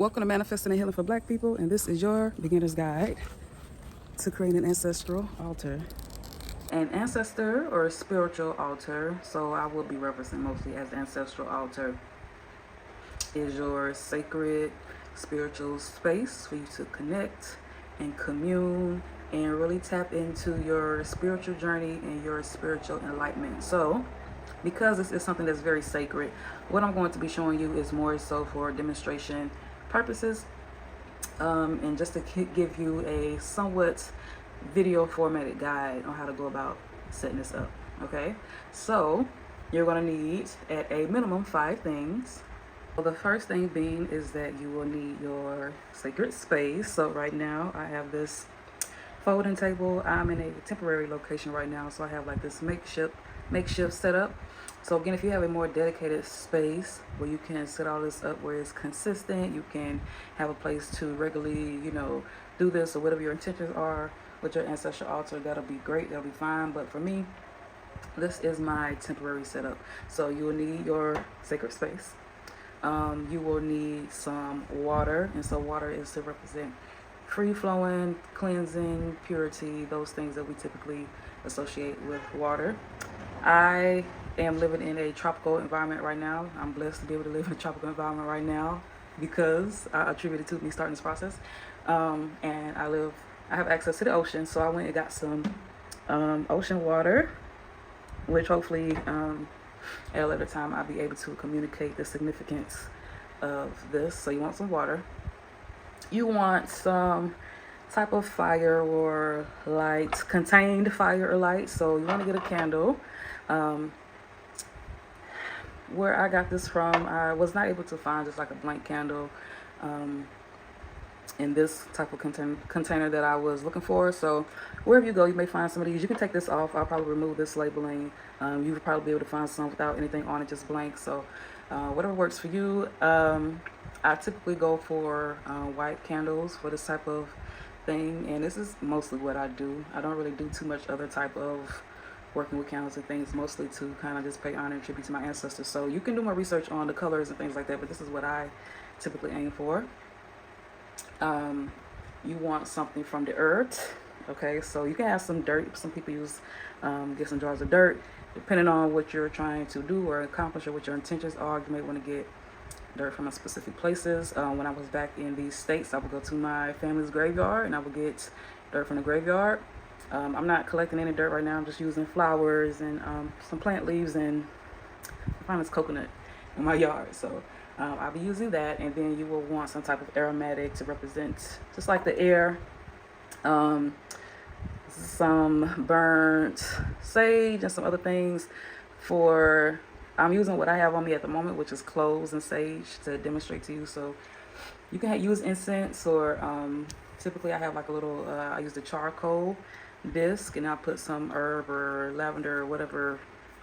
Welcome to Manifesting and Healing for Black People, and this is your beginner's guide to create an ancestral altar. An ancestor or a spiritual altar, so I will be referencing mostly as the ancestral altar, is your sacred spiritual space for you to connect and commune and really tap into your spiritual journey and your spiritual enlightenment. So because this is something that's very sacred, what I'm going to be showing you is more so for demonstration purposes, and just to give you a somewhat video formatted guide on how to go about setting this up. Okay, so you're going to need at a minimum 5 things. Well, the first thing being is that you will need your sacred space. So right now I have this folding table. I'm in a temporary location right now, so I have like this makeshift setup. So again, if you have a more dedicated space where you can set all this up where it's consistent, you can have a place to regularly, do this or whatever your intentions are with your ancestral altar, that'll be great, that'll be fine. But for me, this is my temporary setup. So you will need your sacred space. You will need some water, and so water is to represent free-flowing, cleansing, purity, those things that we typically associate with water. I am living in a tropical environment right now. I'm blessed to be able to live in a tropical environment right now because I attribute it to me starting this process. And I have access to the ocean, so I went and got some ocean water, which hopefully at a later time I'll be able to communicate the significance of this. So you want some water. You want some type of fire or light, contained fire or light. So you want to get a candle. Where I got this from, I was not able to find just like a blank candle in this type of container that I was looking for. So wherever you go, you may find some of these. You can take this off. I'll probably remove this labeling. You would probably be able to find some without anything on it, just blank. So whatever works for you. I typically go for white candles for this type of thing, and this is mostly what I do. I don't really do too much other type of working with candles and things, mostly to kind of just pay honor and tribute to my ancestors. So you can do more research on the colors and things like that, but this is what I typically aim for. You want something from the earth. Okay, so you can have some dirt. Some people use get some jars of dirt, depending on what you're trying to do or accomplish or what your intentions are. You may want to get dirt from specific places. When I was back in these states, I would go to my family's graveyard and I would get dirt from the graveyard. I'm not collecting any dirt right now. I'm just using flowers and some plant leaves, and I find this coconut in my yard. So I'll be using that, and then you will want some type of aromatic to represent just like the air. Some burnt sage and some other things for, I'm using what I have on me at the moment, which is cloves and sage, to demonstrate to you. So you can use incense, or typically I have like a little, I use the charcoal disc, and I'll put some herb or lavender or whatever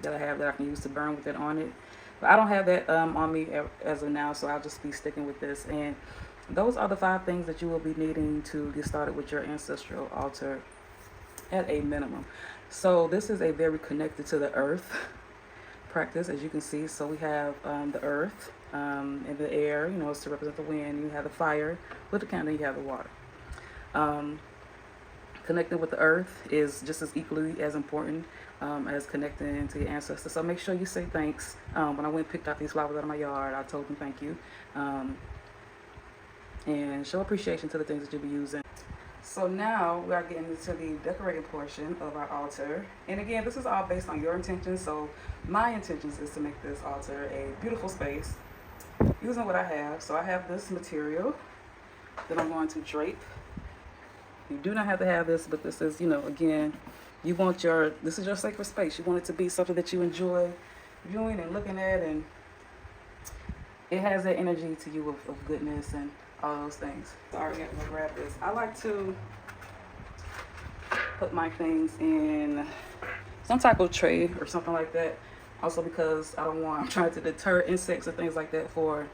that I have that I can use to burn with it on it. But I don't have that on me as of now, so I'll just be sticking with this. And those are the 5 things that you will be needing to get started with your ancestral altar at a minimum. So this is a very connected to the earth practice, as you can see. So we have the earth and the air, it's to represent the wind. You have the fire with the candle, you have the water. Connecting with the earth is just as equally as important as connecting to your ancestors. So make sure you say thanks. When I went and picked out these flowers out of my yard, I told them thank you. And show appreciation to the things that you'll be using. So now we are getting into the decorating portion of our altar. And again, this is all based on your intentions. So my intentions is to make this altar a beautiful space using what I have. So I have this material that I'm going to drape. You do not have to have this, but this is, again, you want this is your sacred space. You want it to be something that you enjoy viewing and looking at, and it has that energy to you of goodness and all those things. Sorry, I'm gonna grab this. I like to put my things in some type of tray or something like that. Also because I'm trying to deter insects and things like that for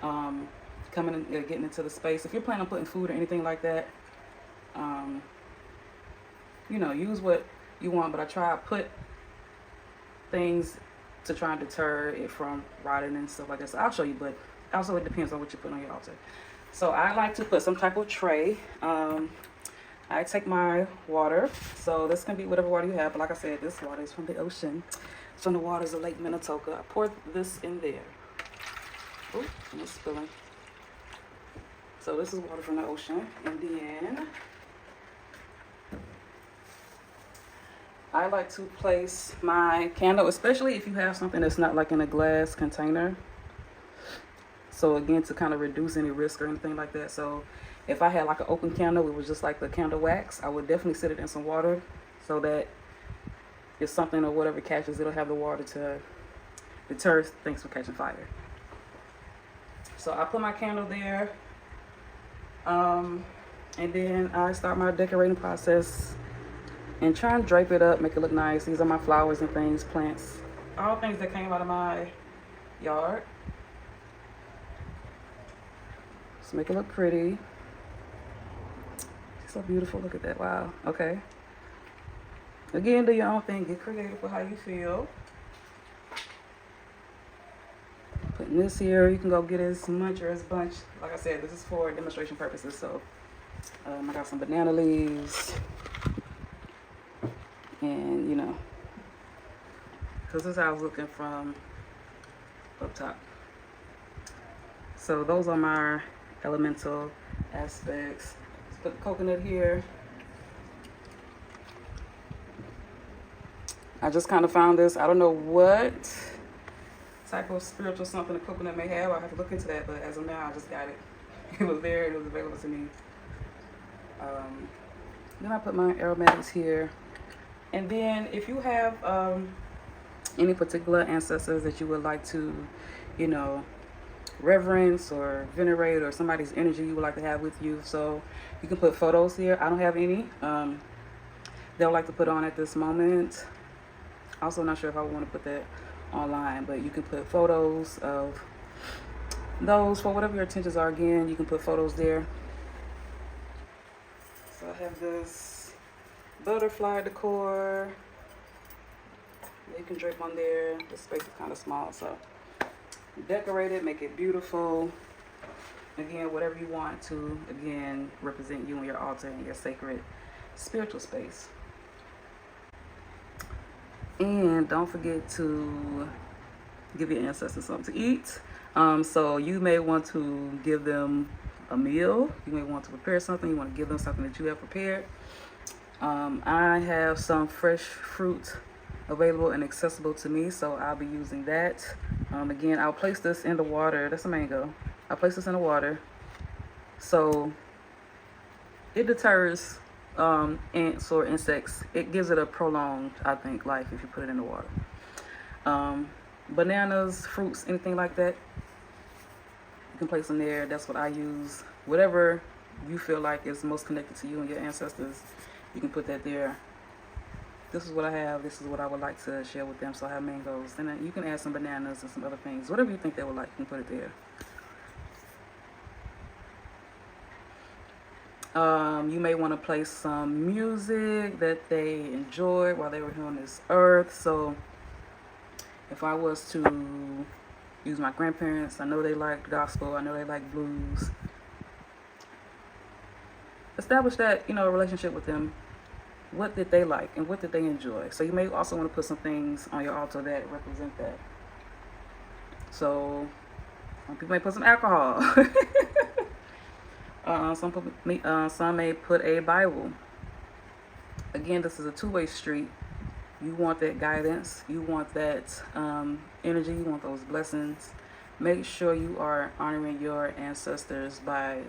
coming and getting into the space. If you're planning on putting food or anything like that, use what you want, but I try to put things to try and deter it from rotting and stuff like that. So I'll show you, but Also, it depends on what you put on your altar. So I like to put some type of tray. I take my water. So this can be whatever water you have. But like I said, this water is from the ocean. It's from the waters of Lake Minnetonka. I pour this in there. Oh, it's spilling. So this is water from the ocean. And then I like to place my candle, especially if you have something that's not like in a glass container. So again, to kind of reduce any risk or anything like that. So if I had like an open candle, it was just like the candle wax, I would definitely sit it in some water so that if something or whatever catches, it'll have the water to deter things from catching fire. So I put my candle there. And then I start my decorating process and try and drape it up, make it look nice. These are my flowers and things, plants, all things that came out of my yard. Just make it look pretty. So beautiful, look at that, wow, okay. Again, do your own thing, get creative with how you feel. Putting this here, you can go get as much or as bunch. Like I said, this is for demonstration purposes, so I got some banana leaves. And, you know, because this is how I was looking from up top. So those are my elemental aspects. Let's put the coconut here. I just kind of found this. I don't know what type of spiritual something the coconut may have. I have to look into that, but as of now, I just got it. It was there. It was available to me. Then I put my aromatics here. And then if you have any particular ancestors that you would like to, you know, reverence or venerate, or somebody's energy you would like to have with you, so you can put photos here. I don't have any they'll like to put on at this moment. Also not sure if I want to put that online, but you can put photos of those for whatever your intentions are. Again, you can put photos there. So I have this butterfly decor. You can drape on there. The space is kind of small, so decorate it, make it beautiful. Again, whatever you want to, again, represent you and your altar and your sacred spiritual space. And don't forget to give your ancestors something to eat. So you may want to give them a meal. You may want to prepare something. You want to give them something that you have prepared. I have some fresh fruit available and accessible to me, so I'll be using that. Again, I'll place this in the water. That's a mango. I'll place this in the water so it deters ants or insects. It gives it a prolonged, I think, life if you put it in the water. Bananas, fruits, anything like that, you can place them there. That's what I use. Whatever you feel like is most connected to you and your ancestors, you can put that there. This is what I have. This is what I would like to share with them. So I have mangoes. And then you can add some bananas and some other things. Whatever you think they would like, you can put it there. You may want to play some music that they enjoyed while they were here on this earth. So if I was to use my grandparents, I know they like gospel. I know they like blues. Establish that, you know, relationship with them. What did they like and what did they enjoy? So you may also want to put some things on your altar that represent that. So people may put some alcohol. Some may put a Bible. Again, this is a two-way street. You want that guidance. You want that energy. You want those blessings. Make sure you are honoring your ancestors by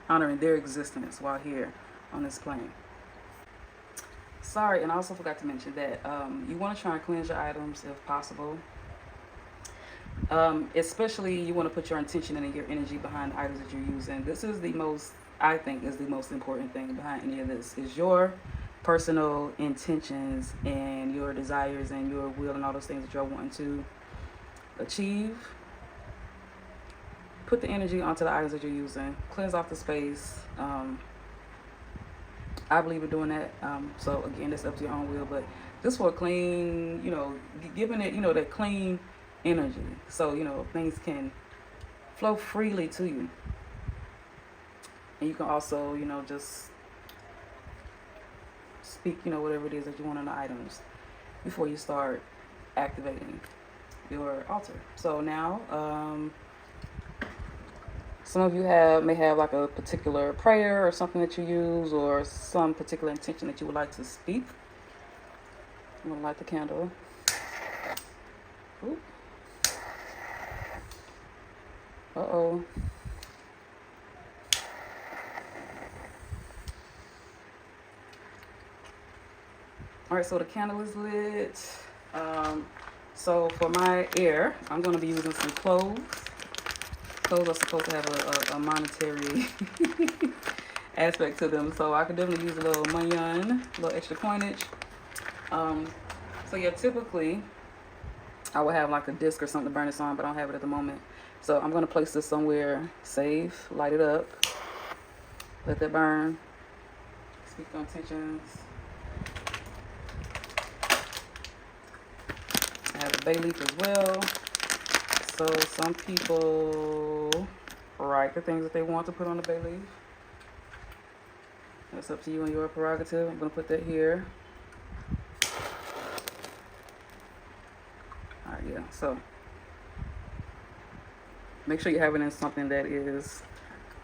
honoring their existence while here on this plane. Sorry, and I also forgot to mention that you want to try and cleanse your items if possible. Especially you want to put your intention and your energy behind the items that you're using. This is the most, I think, is the most important thing behind any of this, is your personal intentions and your desires and your will and all those things that you're wanting to achieve. Put the energy onto the items that you're using. Cleanse off the space. I believe in doing that. So again, that's up to your own will, but just for a clean, you know, giving it, you know, that clean energy. So, you know, things can flow freely to you. And you can also, just speak, whatever it is that you want on the items before you start activating your altar. So now, some of you may have like a particular prayer or something that you use, or some particular intention that you would like to speak. I'm gonna light the candle. Ooh. Uh-oh. All right, so the candle is lit. So for my air, I'm going to be using some cloves. Cloves are supposed to have a monetary aspect to them, so I could definitely use a little money, a little extra coinage. So yeah, typically I would have like a disc or something to burn this on, but I don't have it at the moment. So I'm going to place this somewhere safe, light it up, let that burn, speak your intentions. I have a bay leaf as well. So some people write the things that they want to put on the bay leaf. That's up to you and your prerogative. I'm going to put that here. Alright, yeah. So make sure you have it in something that is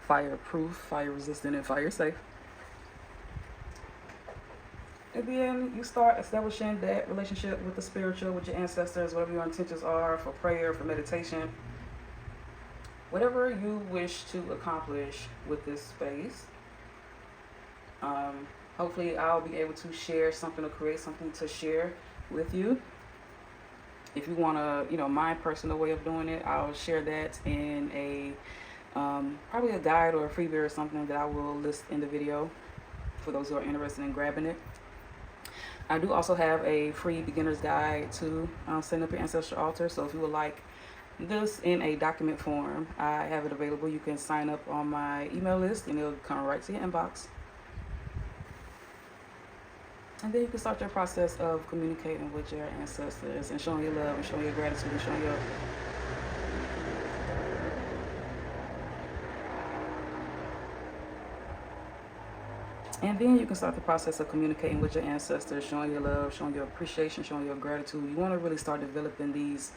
fireproof, fire resistant, and fire safe. And then you start establishing that relationship with the spiritual, with your ancestors, whatever your intentions are for prayer, for meditation. Whatever you wish to accomplish with this space. Hopefully I'll be able to share something or create something to share with you. If you want to, my personal way of doing it, I'll share that in a probably a guide or a freebie or something that I will list in the video for those who are interested in grabbing it. I do also have a free beginner's guide to setting up your ancestral altar. So if you would like this in a document form, I have it available. You can sign up on my email list and it'll come right to your inbox. And then you can start your process of communicating with your ancestors and showing your love and showing your gratitude and showing your And then you can start the process of communicating with your ancestors, showing your love, showing your appreciation, showing your gratitude. You want to really start developing these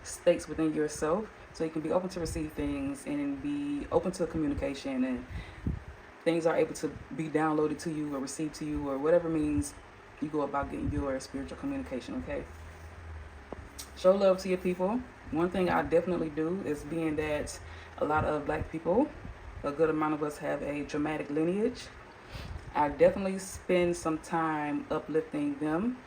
states within yourself so you can be open to receive things and be open to communication, and things are able to be downloaded to you or received to you, or whatever means you go about getting your spiritual communication, okay? Show love to your people. One thing I definitely do is, being that a lot of Black people, a good amount of us have a dramatic lineage, I definitely spend some time uplifting them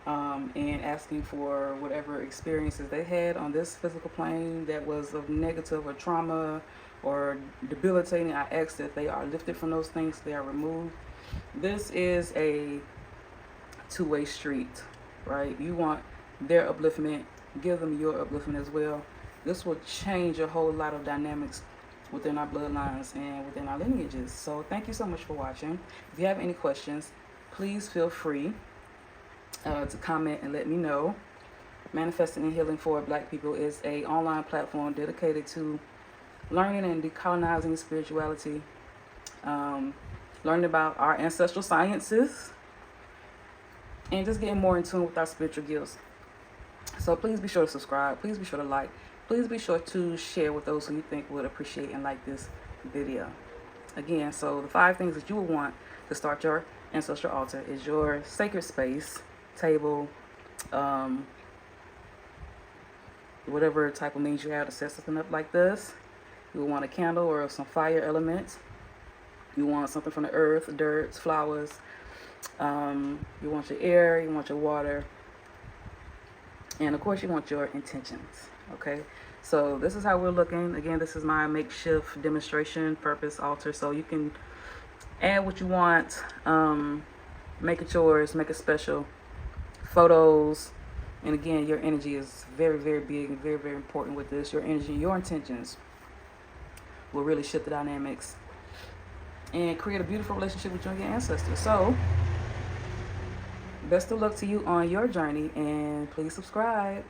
and asking for whatever experiences they had on this physical plane that was of negative or trauma or debilitating. I ask that they are lifted from those things, they are removed. This is a two-way street, right? You want their upliftment, give them your upliftment as well. This will change a whole lot of dynamics within our bloodlines and within our lineages. So thank you so much for watching. If you have any questions, please feel free to comment and let me know. Manifesting and Healing for Black People is an online platform dedicated to learning and decolonizing spirituality, learning about our ancestral sciences, and just getting more in tune with our spiritual gifts. So please be sure to subscribe. Please be sure to like. Please be sure to share with those who you think would appreciate and like this video. Again, so the 5 things that you would want to start your ancestral altar is your sacred space, table, whatever type of means you have to set something up like this. You will want a candle or some fire elements. You want something from the earth, dirt, flowers. You want your air, you want your water. And of course you want your intentions. Okay, so this is how we're looking. Again, this is my makeshift demonstration purpose altar, so you can add what you want, make it yours, make it special. Photos, and again, your energy is very, very big and very, very important with this. Your energy, your intentions will really shift the dynamics and create a beautiful relationship with your ancestors. So best of luck to you on your journey, and please subscribe.